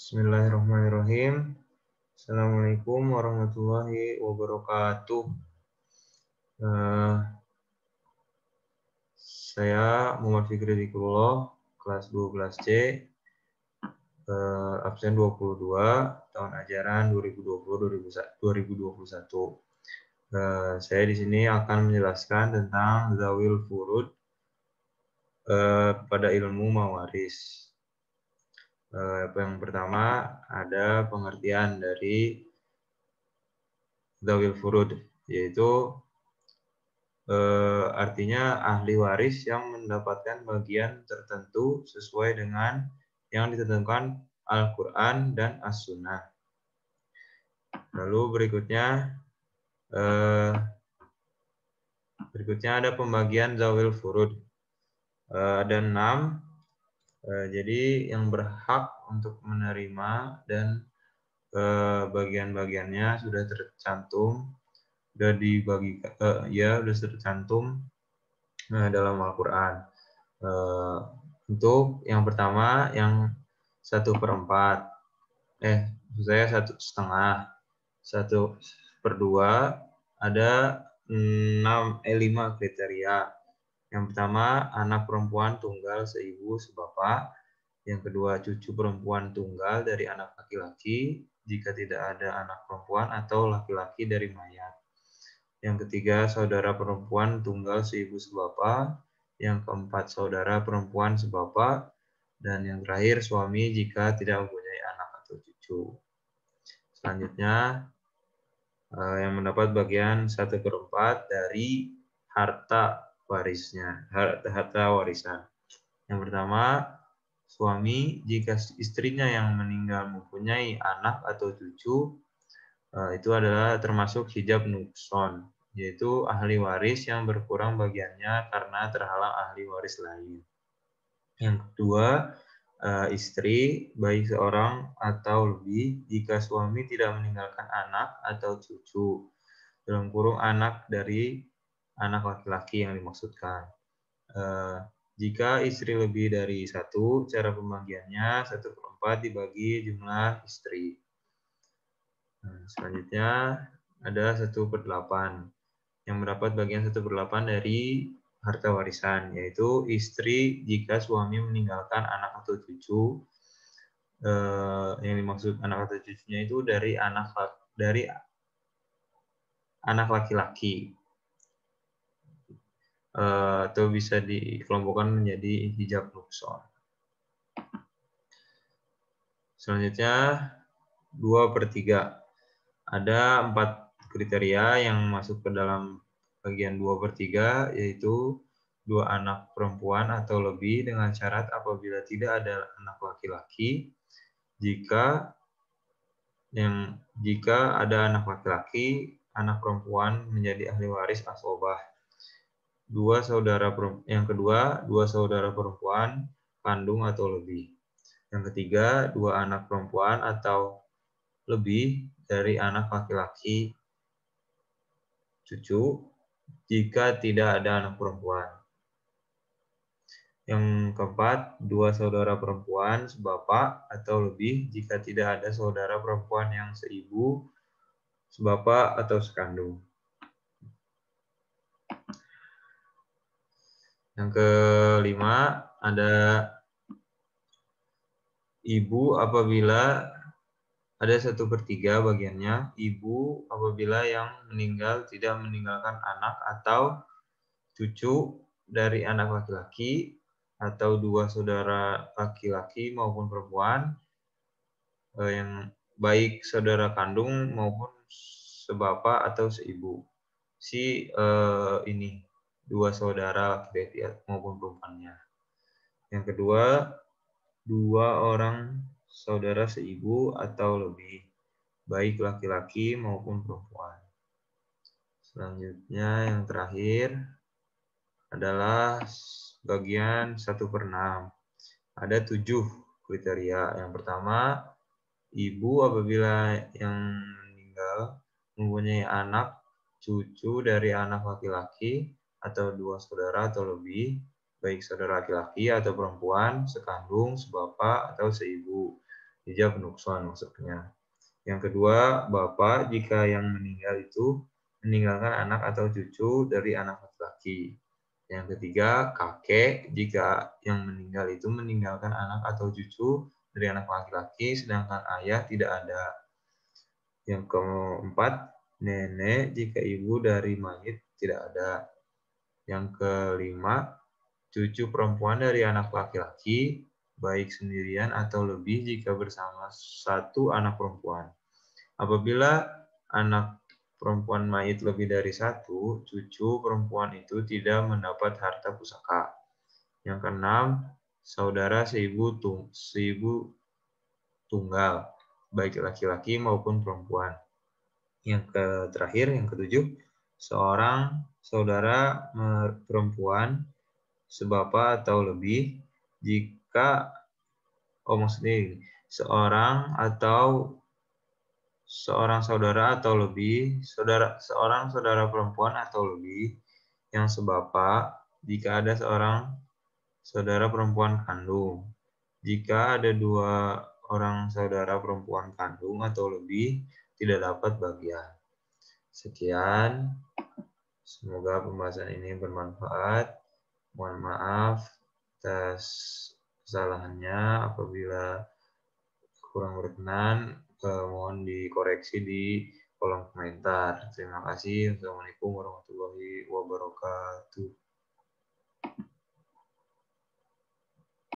Bismillahirrahmanirrahim. Assalamualaikum warahmatullahi wabarakatuh. Saya Muhammad Fikri Zikrullah, kelas 12C, absen 22, tahun ajaran 2020-2021. Saya di sini akan menjelaskan tentang Zawil Furud pada ilmu Mawaris. Yang pertama ada pengertian dari Zawil Furud, yaitu artinya ahli waris yang mendapatkan bagian tertentu sesuai dengan yang ditentukan Al-Quran dan As-Sunnah. Lalu berikutnya ada pembagian Zawil Furud. Ada 6. Jadi yang berhak untuk menerima dan bagian-bagiannya sudah tercantum, sudah tercantum dalam Al-Quran. Untuk yang pertama yang 1/4, saya 1/2, 1/2 ada 5 kriteria. Yang pertama, anak perempuan tunggal seibu sebapak. Yang kedua, cucu perempuan tunggal dari anak laki-laki jika tidak ada anak perempuan atau laki-laki dari mayat. Yang ketiga, saudara perempuan tunggal seibu sebapak. Yang keempat, saudara perempuan sebapak. Dan yang terakhir, suami jika tidak mempunyai anak atau cucu. Selanjutnya, yang mendapat bagian 1/4 dari harta warisnya, harta warisan. Yang pertama, suami jika istrinya yang meninggal mempunyai anak atau cucu, itu adalah termasuk hijab nukson, yaitu ahli waris yang berkurang bagiannya karena terhalang ahli waris lain. Yang kedua, istri baik seorang atau lebih jika suami tidak meninggalkan anak atau cucu, dalam kurung anak dari anak laki-laki yang dimaksudkan. Jika istri lebih dari 1, cara pembagiannya 1/4 dibagi jumlah istri. Selanjutnya ada 1/8 yang mendapat bagian 1/8 dari harta warisan, yaitu istri jika suami meninggalkan anak atau cucu. Yang dimaksud anak atau cucunya itu dari anak laki-laki, atau bisa dikelompokkan menjadi hijab nukson. Selanjutnya 2/3. Ada 4 kriteria yang masuk ke dalam bagian 2/3, yaitu 2 anak perempuan atau lebih dengan syarat apabila tidak ada anak laki-laki. Jika ada anak laki-laki, anak perempuan menjadi ahli waris asobah. Yang kedua, 2 saudara perempuan kandung atau lebih. Yang ketiga, 2 anak perempuan atau lebih dari anak laki-laki cucu jika tidak ada anak perempuan. Yang keempat, 2 saudara perempuan sebapak atau lebih jika tidak ada saudara perempuan yang seibu, sebapak, atau sekandung. Yang kelima, ada ibu apabila ada 1/3 bagiannya, ibu apabila yang meninggal tidak meninggalkan anak atau cucu dari anak laki-laki atau 2 saudara laki-laki maupun perempuan, yang baik saudara kandung maupun sebapak atau seibu. Ini 2 saudara laki-laki maupun perempuannya. Yang kedua, 2 orang saudara seibu atau lebih, baik laki-laki maupun perempuan. Selanjutnya yang terakhir adalah bagian 1/6. Ada 7 kriteria. Yang pertama, ibu apabila yang meninggal mempunyai anak cucu dari anak laki-laki atau 2 saudara atau lebih, baik saudara laki-laki atau perempuan, sekandung, sebapak, atau seibu. ijab nukson maksudnya. Yang kedua, bapak jika yang meninggal itu meninggalkan anak atau cucu dari anak laki-laki. Yang ketiga, kakek jika yang meninggal itu meninggalkan anak atau cucu dari anak laki-laki sedangkan ayah tidak ada. Yang keempat, nenek jika ibu dari mayit tidak ada. Yang kelima, cucu perempuan dari anak laki-laki baik sendirian atau lebih jika bersama satu anak perempuan. Apabila anak perempuan mayit lebih dari satu, cucu perempuan itu tidak mendapat harta pusaka. Yang keenam, saudara seibu tunggal, baik laki-laki maupun perempuan. Yang terakhir, yang ketujuh, seorang saudara perempuan sebapa atau lebih jika maksudnya ini, seorang saudara atau lebih, seorang saudara perempuan atau lebih yang sebapa jika ada seorang saudara perempuan kandung. Jika ada 2 orang saudara perempuan kandung atau lebih, tidak dapat bagian. Sekian, semoga pembahasan ini bermanfaat. Mohon maaf atas kesalahannya. Apabila kurang berkenan, mohon dikoreksi di kolom komentar. Terima kasih. Assalamualaikum warahmatullahi wabarakatuh.